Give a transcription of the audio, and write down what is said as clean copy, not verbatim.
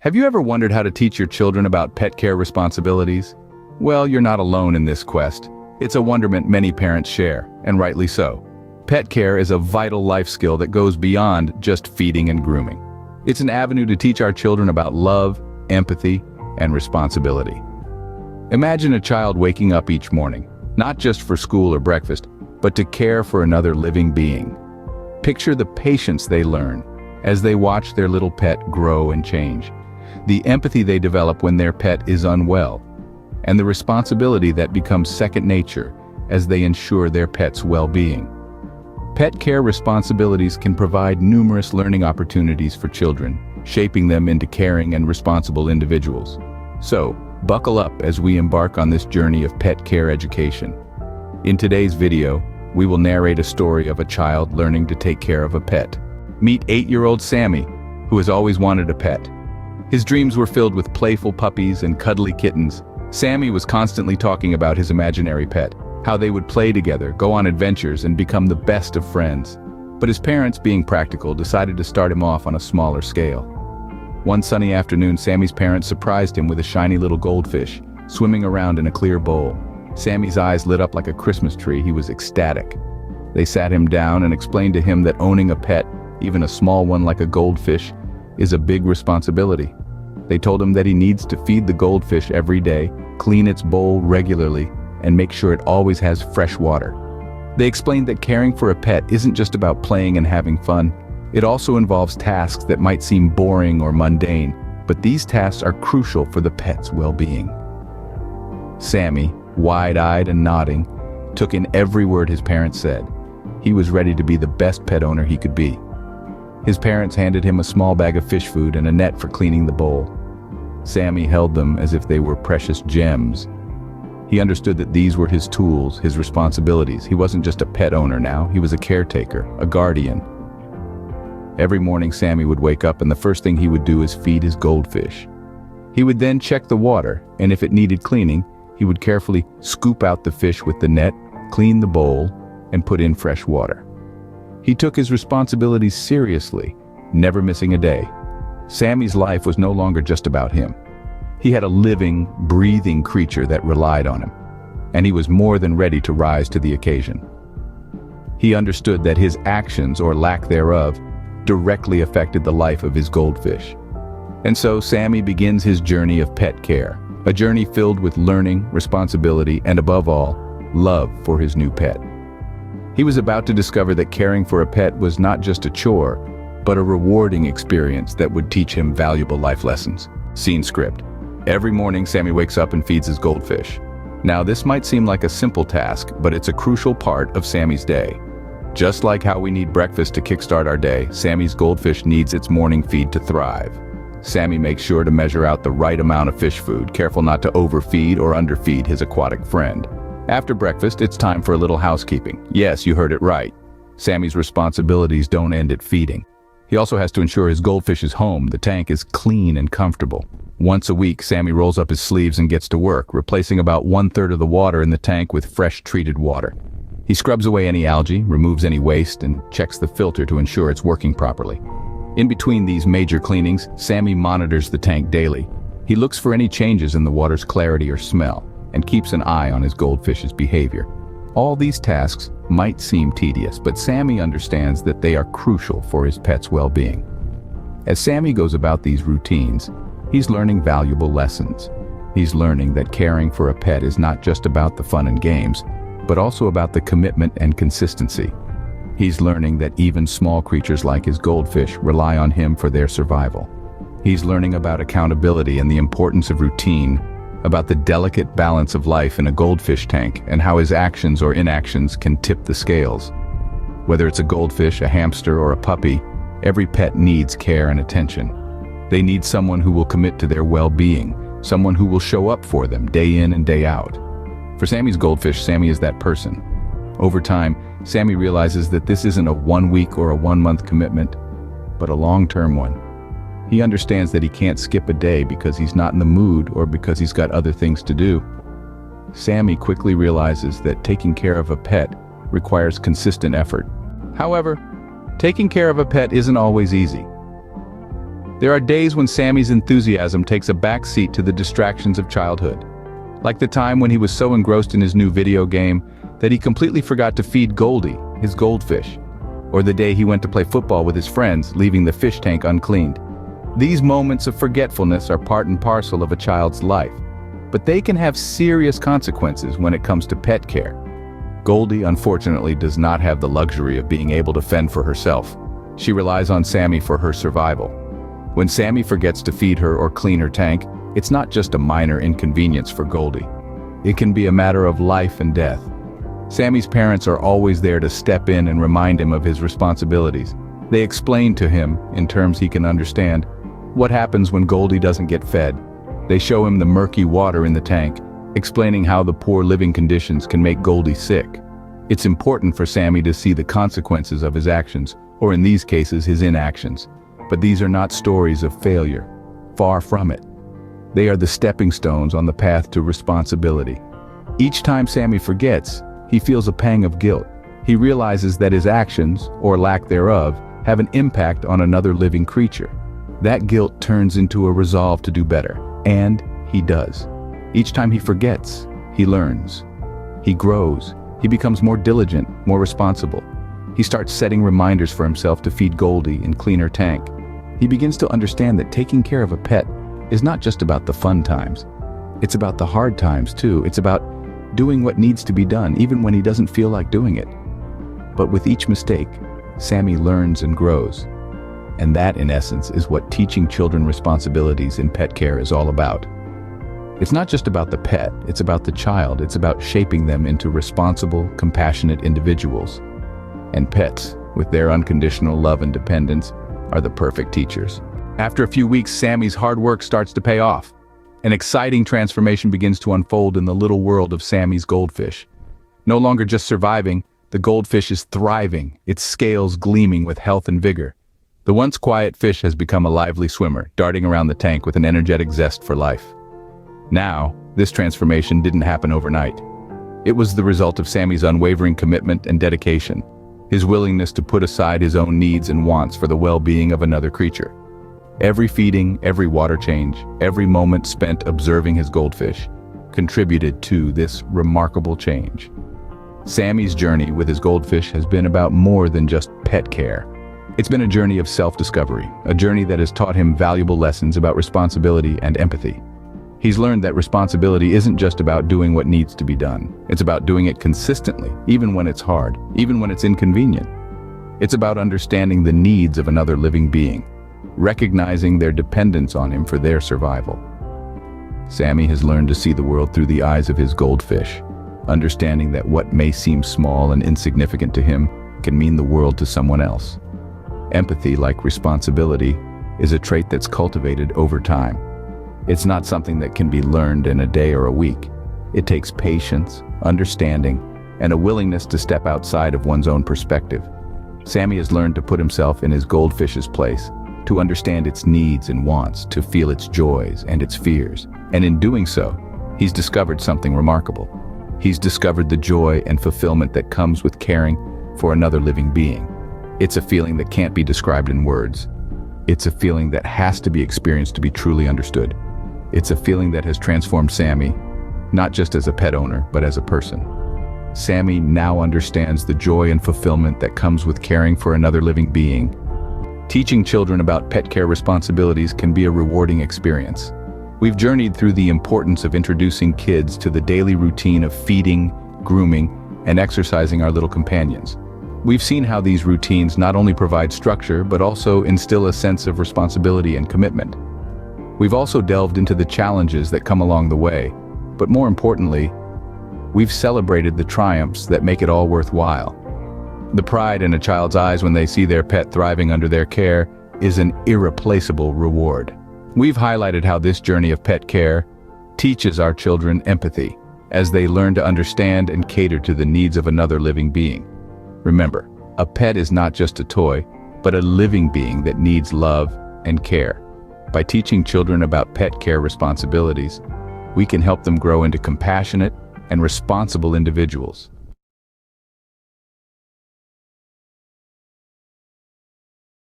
Have you ever wondered how to teach your children about pet care responsibilities? Well, you're not alone in this quest. It's a wonderment many parents share, and rightly so. Pet care is a vital life skill that goes beyond just feeding and grooming. It's an avenue to teach our children about love, empathy, and responsibility. Imagine a child waking up each morning, not just for school or breakfast, but to care for another living being. Picture the patience they learn as they watch their little pet grow and change, the empathy they develop when their pet is unwell, and the responsibility that becomes second nature as they ensure their pet's well-being. Pet care responsibilities can provide numerous learning opportunities for children, shaping them into caring and responsible individuals. So, buckle up as we embark on this journey of pet care education. In today's video, we will narrate a story of a child learning to take care of a pet. Meet 8-year-old Sammy, who has always wanted a pet. His dreams were filled with playful puppies and cuddly kittens. Sammy was constantly talking about his imaginary pet, how they would play together, go on adventures, and become the best of friends. But his parents, being practical, decided to start him off on a smaller scale. One sunny afternoon, Sammy's parents surprised him with a shiny little goldfish, swimming around in a clear bowl. Sammy's eyes lit up like a Christmas tree. He was ecstatic. They sat him down and explained to him that owning a pet, even a small one like a goldfish, is a big responsibility. They told him that he needs to feed the goldfish every day, clean its bowl regularly, and make sure it always has fresh water. They explained that caring for a pet isn't just about playing and having fun. It also involves tasks that might seem boring or mundane, but these tasks are crucial for the pet's well-being. Sammy, wide-eyed and nodding, took in every word his parents said. He was ready to be the best pet owner he could be. His parents handed him a small bag of fish food and a net for cleaning the bowl. Sammy held them as if they were precious gems. He understood that these were his tools, his responsibilities. He wasn't just a pet owner now, he was a caretaker, a guardian. Every morning Sammy would wake up and the first thing he would do is feed his goldfish. He would then check the water, and if it needed cleaning, he would carefully scoop out the fish with the net, clean the bowl, and put in fresh water. He took his responsibilities seriously, never missing a day. Sammy's life was no longer just about him. He had a living, breathing creature that relied on him, and he was more than ready to rise to the occasion. He understood that his actions, or lack thereof, directly affected the life of his goldfish. And so Sammy begins his journey of pet care, a journey filled with learning, responsibility, and above all, love for his new pet. He was about to discover that caring for a pet was not just a chore, but a rewarding experience that would teach him valuable life lessons. Scene script. Every morning, Sammy wakes up and feeds his goldfish. Now, this might seem like a simple task, but it's a crucial part of Sammy's day. Just like how we need breakfast to kickstart our day, Sammy's goldfish needs its morning feed to thrive. Sammy makes sure to measure out the right amount of fish food, careful not to overfeed or underfeed his aquatic friend. After breakfast, it's time for a little housekeeping. Yes, you heard it right. Sammy's responsibilities don't end at feeding. He also has to ensure his goldfish's home, the tank, is clean and comfortable. Once a week, Sammy rolls up his sleeves and gets to work, replacing about 1/3 of the water in the tank with fresh treated water. He scrubs away any algae, removes any waste, and checks the filter to ensure it's working properly. In between these major cleanings, Sammy monitors the tank daily. He looks for any changes in the water's clarity or smell, and keeps an eye on his goldfish's behavior. All these tasks might seem tedious, but Sammy understands that they are crucial for his pet's well-being. As Sammy goes about these routines, he's learning valuable lessons. He's learning that caring for a pet is not just about the fun and games, but also about the commitment and consistency. He's learning that even small creatures like his goldfish rely on him for their survival. He's learning about accountability and the importance of routine, about the delicate balance of life in a goldfish tank, and how his actions or inactions can tip the scales. Whether it's a goldfish, a hamster, or a puppy, every pet needs care and attention. They need someone who will commit to their well-being, someone who will show up for them day in and day out. For Sammy's goldfish, Sammy is that person. Over time, Sammy realizes that this isn't a 1-week or a 1-month commitment, but a long-term one. He understands that he can't skip a day because he's not in the mood or because he's got other things to do. Sammy quickly realizes that taking care of a pet requires consistent effort. However, taking care of a pet isn't always easy. There are days when Sammy's enthusiasm takes a back seat to the distractions of childhood. Like the time when he was so engrossed in his new video game that he completely forgot to feed Goldie, his goldfish. Or the day he went to play football with his friends, leaving the fish tank uncleaned. These moments of forgetfulness are part and parcel of a child's life, but they can have serious consequences when it comes to pet care. Goldie, unfortunately, does not have the luxury of being able to fend for herself. She relies on Sammy for her survival. When Sammy forgets to feed her or clean her tank, it's not just a minor inconvenience for Goldie. It can be a matter of life and death. Sammy's parents are always there to step in and remind him of his responsibilities. They explain to him, in terms he can understand, what happens when Goldie doesn't get fed. They show him the murky water in the tank, explaining how the poor living conditions can make Goldie sick. It's important for Sammy to see the consequences of his actions, or in these cases, his inactions. But these are not stories of failure. Far from it. They are the stepping stones on the path to responsibility. Each time Sammy forgets, he feels a pang of guilt. He realizes that his actions, or lack thereof, have an impact on another living creature. That guilt turns into a resolve to do better, and he does. Each time he forgets, he learns. He grows. He becomes more diligent, more responsible. He starts setting reminders for himself to feed Goldie and clean her tank. He begins to understand that taking care of a pet is not just about the fun times. It's about the hard times too. It's about doing what needs to be done, even when he doesn't feel like doing it. But with each mistake, Sammy learns and grows. And that, in essence, is what teaching children responsibilities in pet care is all about. It's not just about the pet, it's about the child. It's about shaping them into responsible, compassionate individuals. And pets, with their unconditional love and dependence, are the perfect teachers. After a few weeks, Sammy's hard work starts to pay off. An exciting transformation begins to unfold in the little world of Sammy's goldfish. No longer just surviving, the goldfish is thriving, its scales gleaming with health and vigor. The once quiet fish has become a lively swimmer, darting around the tank with an energetic zest for life. Now, this transformation didn't happen overnight. It was the result of Sammy's unwavering commitment and dedication, his willingness to put aside his own needs and wants for the well-being of another creature. Every feeding, every water change, every moment spent observing his goldfish contributed to this remarkable change. Sammy's journey with his goldfish has been about more than just pet care. It's been a journey of self-discovery, a journey that has taught him valuable lessons about responsibility and empathy. He's learned that responsibility isn't just about doing what needs to be done. It's about doing it consistently, even when it's hard, even when it's inconvenient. It's about understanding the needs of another living being, recognizing their dependence on him for their survival. Sammy has learned to see the world through the eyes of his goldfish, understanding that what may seem small and insignificant to him can mean the world to someone else. Empathy, like responsibility, is a trait that's cultivated over time. It's not something that can be learned in a day or a week. It takes patience, understanding, and a willingness to step outside of one's own perspective. Sammy has learned to put himself in his goldfish's place, to understand its needs and wants, to feel its joys and its fears. And in doing so, he's discovered something remarkable. He's discovered the joy and fulfillment that comes with caring for another living being. It's a feeling that can't be described in words. It's a feeling that has to be experienced to be truly understood. It's a feeling that has transformed Sammy, not just as a pet owner, but as a person. Sammy now understands the joy and fulfillment that comes with caring for another living being. Teaching children about pet care responsibilities can be a rewarding experience. We've journeyed through the importance of introducing kids to the daily routine of feeding, grooming, and exercising our little companions. We've seen how these routines not only provide structure, but also instill a sense of responsibility and commitment. We've also delved into the challenges that come along the way, but more importantly, we've celebrated the triumphs that make it all worthwhile. The pride in a child's eyes when they see their pet thriving under their care is an irreplaceable reward. We've highlighted how this journey of pet care teaches our children empathy as they learn to understand and cater to the needs of another living being. Remember, a pet is not just a toy, but a living being that needs love and care. By teaching children about pet care responsibilities, we can help them grow into compassionate and responsible individuals.